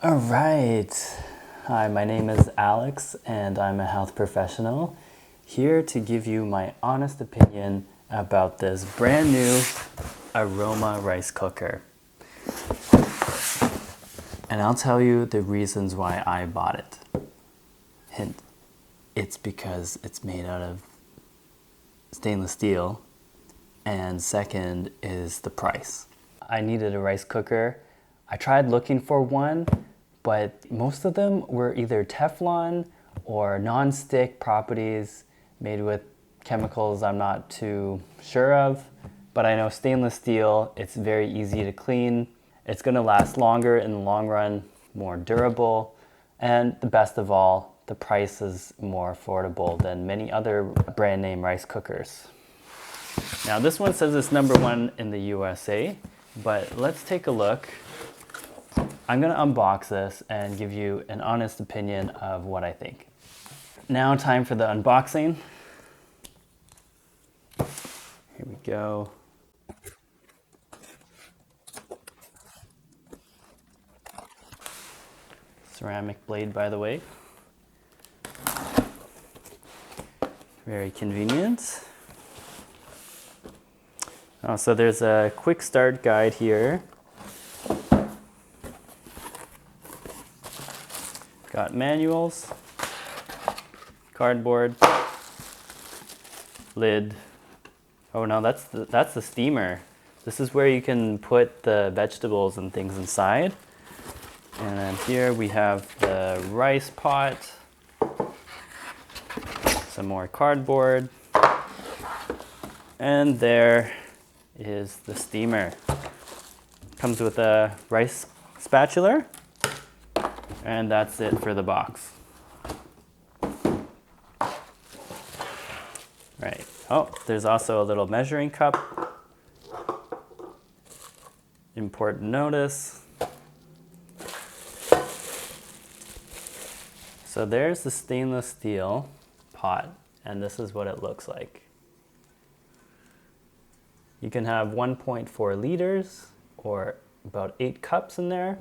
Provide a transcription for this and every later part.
All right. Hi, my name is Alex and I'm a health professional here to give you my honest opinion about this brand new Aroma rice cooker. And I'll tell you the reasons why I bought it. Hint, it's because it's made out of stainless steel, and second is the price. I needed a rice cooker. I tried looking for one, but most of them were either Teflon or non-stick properties made with chemicals I'm not too sure of. But I know stainless steel, it's very easy to clean. It's gonna last longer in the long run, more durable, and the best of all, the price is more affordable than many other brand name rice cookers. Now this one says it's #1 in the USA, but let's take a look. I'm gonna unbox this and give you an honest opinion of what I think. Now time for the unboxing. Here we go. Ceramic blade, by the way. Very convenient. Oh, so there's a quick start guide here. Got manuals, cardboard, lid. Oh no, that's the steamer. This is where you can put the vegetables and things inside. And then here we have the rice pot, some more cardboard, and there is the steamer. Comes with a rice spatula, and that's it for the box. Right. Oh, there's also a little measuring cup. Important notice. So there's the stainless steel pot, and this is what it looks like. You can have 1.4 liters or about 8 cups in there.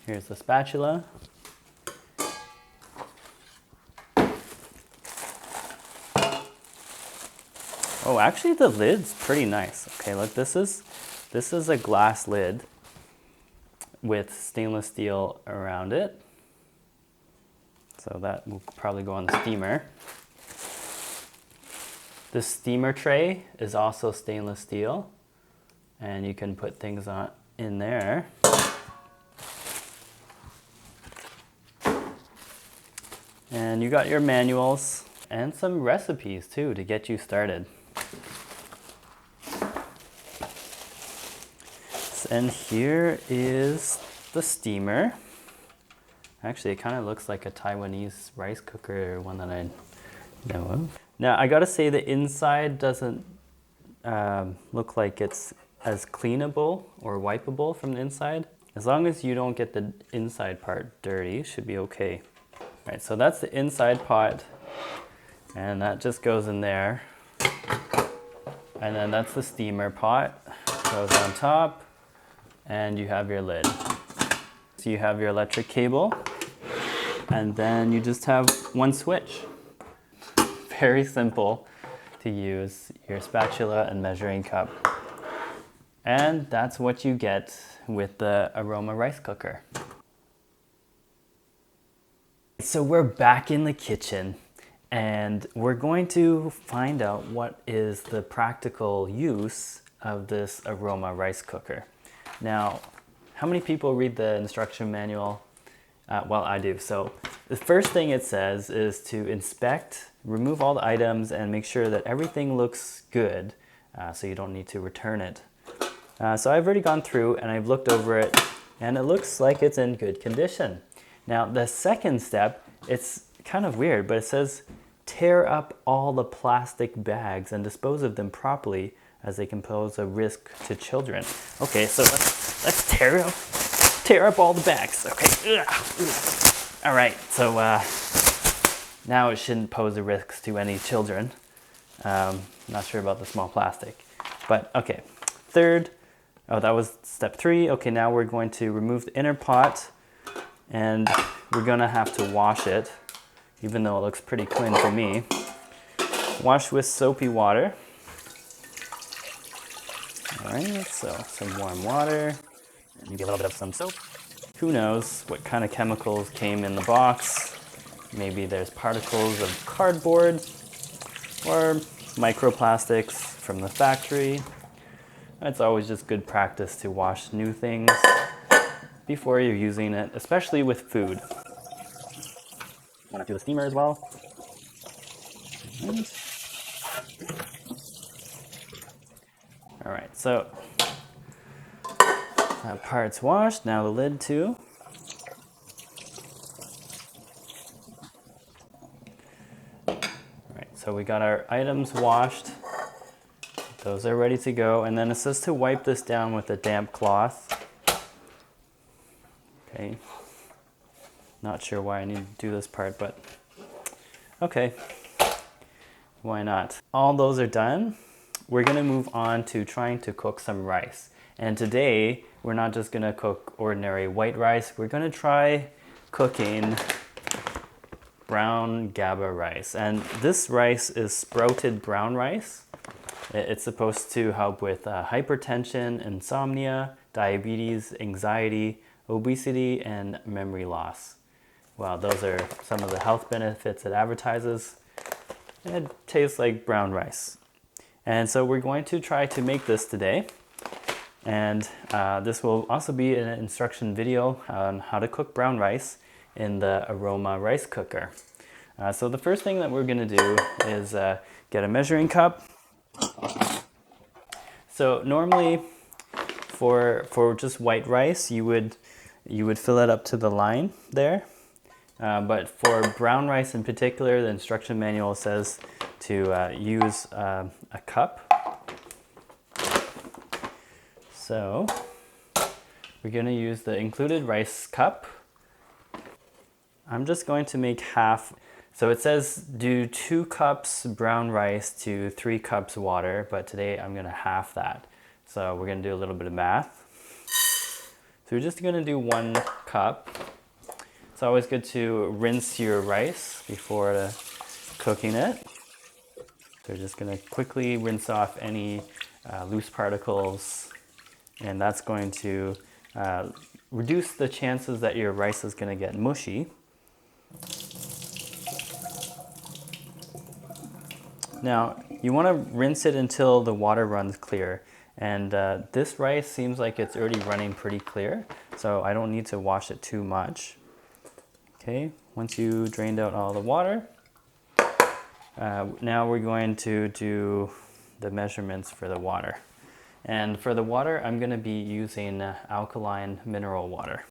Here's the spatula. Oh, actually the lid's pretty nice. Okay, look, this is a glass lid with stainless steel around it. So that will probably go on the steamer. This steamer tray is also stainless steel, and you can put things on in there. And you got your manuals and some recipes too to get you started. And here is the steamer. Actually, it kind of looks like a Taiwanese rice cooker, one that I know of. Now, I gotta say the inside doesn't look like it's as cleanable or wipeable from the inside. As long as you don't get the inside part dirty, it should be okay. All right, so that's the inside pot, and that just goes in there. And then that's the steamer pot, goes on top, and you have your lid. So you have your electric cable, and then you just have one switch. Very simple to use, your spatula and measuring cup. And that's what you get with the Aroma rice cooker. So we're back in the kitchen, and we're going to find out what is the practical use of this Aroma rice cooker. Now, how many people read the instruction manual? Well, I do. So the first thing it says is to inspect, remove all the items, and make sure that everything looks good, so you don't need to return it. So I've already gone through and I've looked over it, and it looks like it's in good condition. Now, the second step, it's kind of weird, but it says tear up all the plastic bags and dispose of them properly, as they can pose a risk to children. Okay, so let's tear up all the bags. Okay. Ugh. All right, so now it shouldn't pose a risk to any children. Not sure about the small plastic, but okay. Third, oh, that was step 3. Okay, now we're going to remove the inner pot, and we're gonna have to wash it, even though it looks pretty clean to me. Wash with soapy water. All right, so some warm water, maybe a little bit of some soap. Who knows what kind of chemicals came in the box? Maybe there's particles of cardboard or microplastics from the factory. It's always just good practice to wash new things before you're using it, especially with food. Want to do the steamer as well. All right, so that part's washed. Now the lid too. All right, so we got our items washed. Those are ready to go. And then it says to wipe this down with a damp cloth. Okay. Not sure why I need to do this part, but okay. Why not? All those are done. We're gonna move on to trying to cook some rice. And today, we're not just gonna cook ordinary white rice. We're gonna try cooking brown GABA rice. And this rice is sprouted brown rice. It's supposed to help with hypertension, insomnia, diabetes, anxiety, obesity, and memory loss. Wow, those are some of the health benefits it advertises. And it tastes like brown rice. And so we're going to try to make this today. And this will also be an instruction video on how to cook brown rice in the Aroma rice cooker. So the first thing that we're gonna do is get a measuring cup. So normally for just white rice, you would fill it up to the line there. But for brown rice in particular, the instruction manual says to use a cup. So we're going to use the included rice cup. I'm just going to make half. So it says do 2 cups brown rice to 3 cups water, but today I'm going to half that. So we're going to do a little bit of math. So we're just going to do 1 cup. It's always good to rinse your rice before cooking it. So we're just going to quickly rinse off any loose particles, and that's going to reduce the chances that your rice is going to get mushy. Now, you want to rinse it until the water runs clear. And this rice seems like it's already running pretty clear, so I don't need to wash it too much. Okay, once you drained out all the water, now we're going to do the measurements for the water. And for the water, I'm going to be using alkaline mineral water.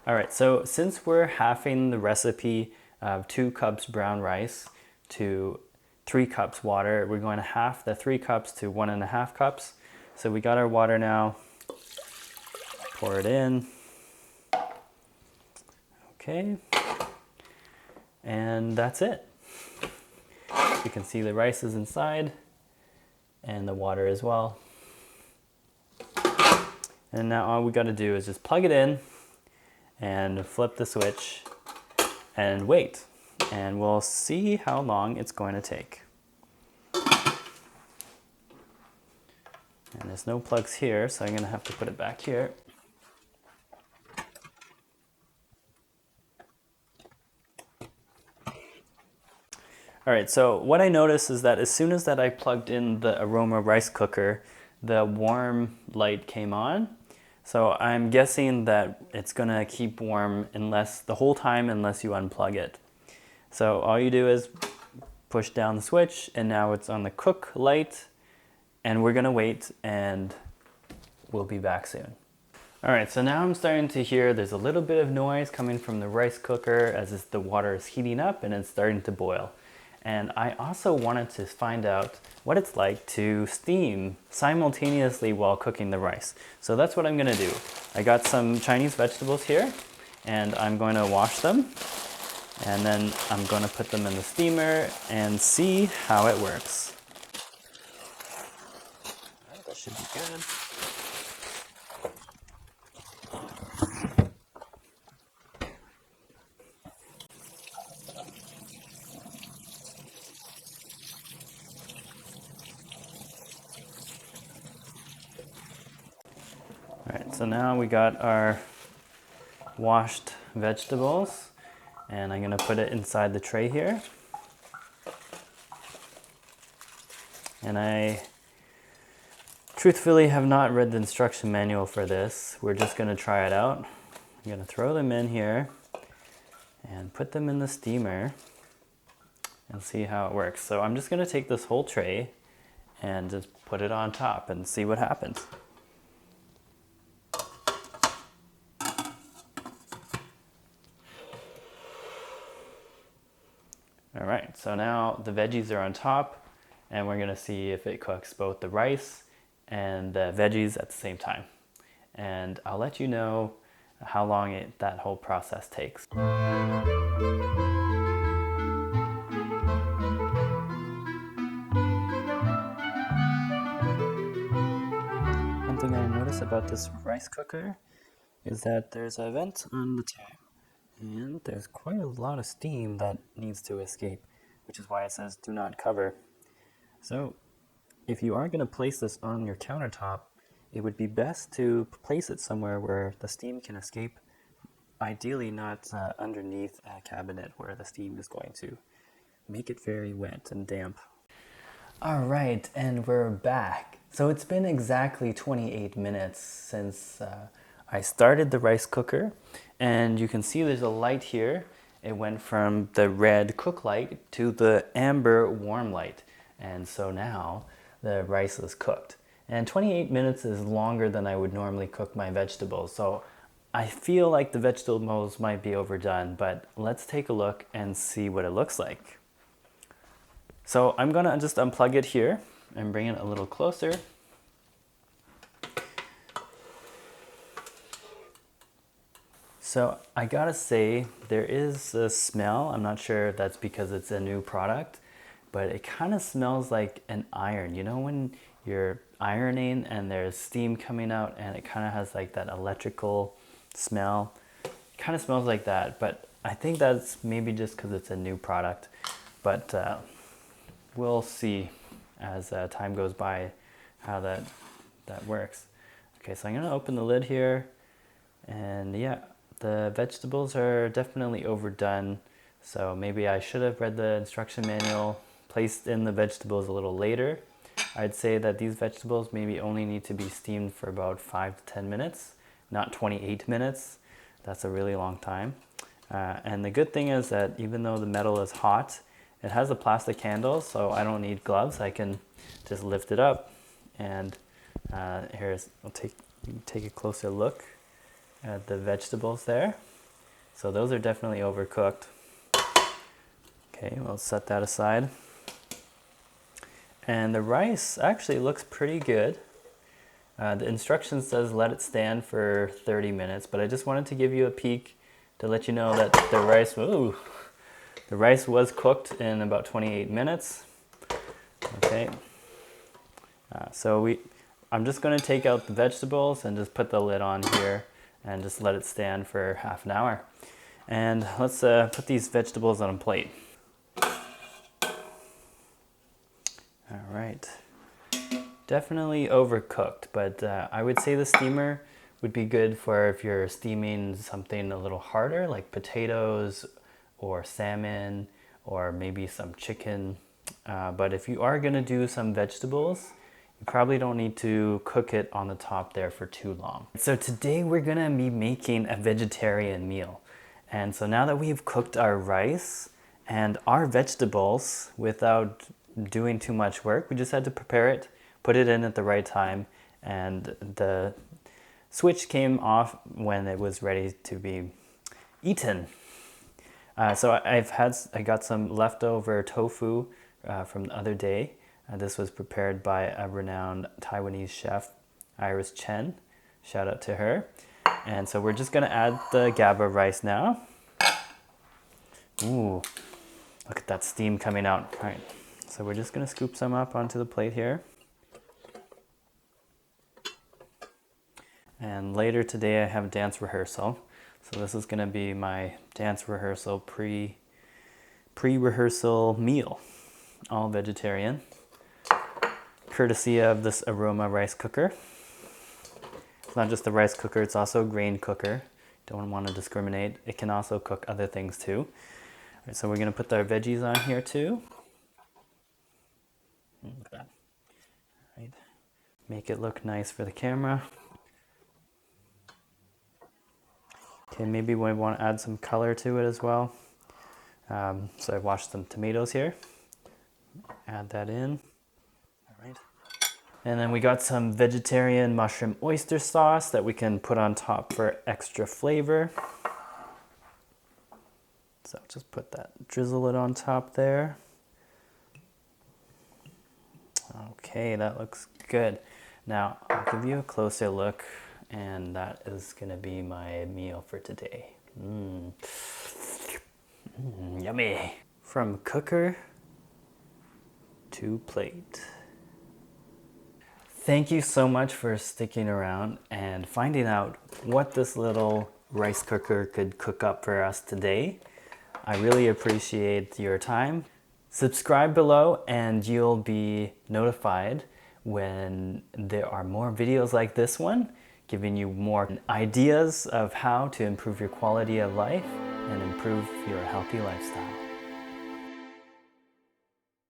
All right, so since we're halving the recipe of 2 cups brown rice to 3 cups water, we're going to half the 3 cups to 1.5 cups. So we got our water now, pour it in. Okay, and that's it. You can see the rice is inside and the water as well. And now all we got to do is just plug it in and flip the switch and wait. And we'll see how long it's going to take. And there's no plugs here, so I'm going to have to put it back here. All right, so what I noticed is that as soon as that I plugged in the Aroma rice cooker, the warm light came on. So I'm guessing that it's gonna keep warm the whole time unless you unplug it. So all you do is push down the switch, and now it's on the cook light, and we're gonna wait, and we'll be back soon. All right, so now I'm starting to hear there's a little bit of noise coming from the rice cooker as the water is heating up and it's starting to boil. And I also wanted to find out what it's like to steam simultaneously while cooking the rice. So that's what I'm gonna do. I got some Chinese vegetables here, and I'm going to wash them, and then I'm going to put them in the steamer and see how it works. That should be good. All right, so now we got our washed vegetables, and I'm going to put it inside the tray here. And I truthfully have not read the instruction manual for this. We're just going to try it out. I'm going to throw them in here and put them in the steamer and see how it works. So I'm just going to take this whole tray and just put it on top and see what happens. All right, so now the veggies are on top, and we're gonna see if it cooks both the rice and the veggies at the same time. And I'll let you know how long that whole process takes. One thing I noticed about this rice cooker is that there's a vent on the top, and there's quite a lot of steam that needs to escape, which is why it says do not cover. So if you are going to place this on your countertop, it would be best to place it somewhere where the steam can escape, ideally not underneath a cabinet where the steam is going to make it very wet and damp. All right, and we're back. So it's been exactly 28 minutes since I started the rice cooker, and you can see there's a light here. It went from the red cook light to the amber warm light, and so now the rice is cooked. And 28 minutes is longer than I would normally cook my vegetables, so I feel like the vegetables might be overdone, but let's take a look and see what it looks like. So I'm gonna just unplug it here and bring it a little closer. So I gotta say, there is a smell. I'm not sure if that's because it's a new product, but it kind of smells like an iron. You know when you're ironing and there's steam coming out and it kind of has like that electrical smell? It kind of smells like that, but I think that's maybe just because it's a new product. But we'll see as time goes by how that works. Okay, so I'm gonna open the lid here, and yeah, the vegetables are definitely overdone, so maybe I should have read the instruction manual, placed in the vegetables a little later. I'd say that these vegetables maybe only need to be steamed for about 5 to 10 minutes, not 28 minutes. That's a really long time. And the good thing is that even though the metal is hot, it has a plastic handle, so I don't need gloves. I can just lift it up, and I'll take a closer look at the vegetables there. So those are definitely overcooked. Okay, we'll set that aside. And the rice actually looks pretty good. The instructions says let it stand for 30 minutes, but I just wanted to give you a peek to let you know that the rice was cooked in about 28 minutes. Okay, I'm just going to take out the vegetables and just put the lid on here and just let it stand for half an hour. And let's put these vegetables on a plate. All right, definitely overcooked, but I would say the steamer would be good for if you're steaming something a little harder, like potatoes or salmon or maybe some chicken. But if you are gonna do some vegetables, you probably don't need to cook it on the top there for too long. So today we're gonna be making a vegetarian meal. And so now that we've cooked our rice and our vegetables without doing too much work, we just had to prepare it, put it in at the right time, and the switch came off when it was ready to be eaten. So I got some leftover tofu from the other day. This was prepared by a renowned Taiwanese chef, Iris Chen. Shout out to her. And so we're just gonna add the GABA rice now. Ooh, look at that steam coming out. All right, so we're just gonna scoop some up onto the plate here. And later today I have dance rehearsal. So this is gonna be my dance rehearsal pre-rehearsal meal, all vegetarian, courtesy of this Aroma rice cooker. It's not just the rice cooker, it's also a grain cooker. Don't want to discriminate. It can also cook other things too. All right, so we're gonna put our veggies on here too. Look at that. Right. Make it look nice for the camera. Okay, maybe we want to add some color to it as well. So I washed some tomatoes here. Add that in. All right. And then we got some vegetarian mushroom oyster sauce that we can put on top for extra flavor. So just put that, drizzle it on top there. Okay, that looks good. Now I'll give you a closer look, and that is gonna be my meal for today. Yummy. From cooker to plate. Thank you so much for sticking around and finding out what this little rice cooker could cook up for us today. I really appreciate your time. Subscribe below and you'll be notified when there are more videos like this one, giving you more ideas of how to improve your quality of life and improve your healthy lifestyle.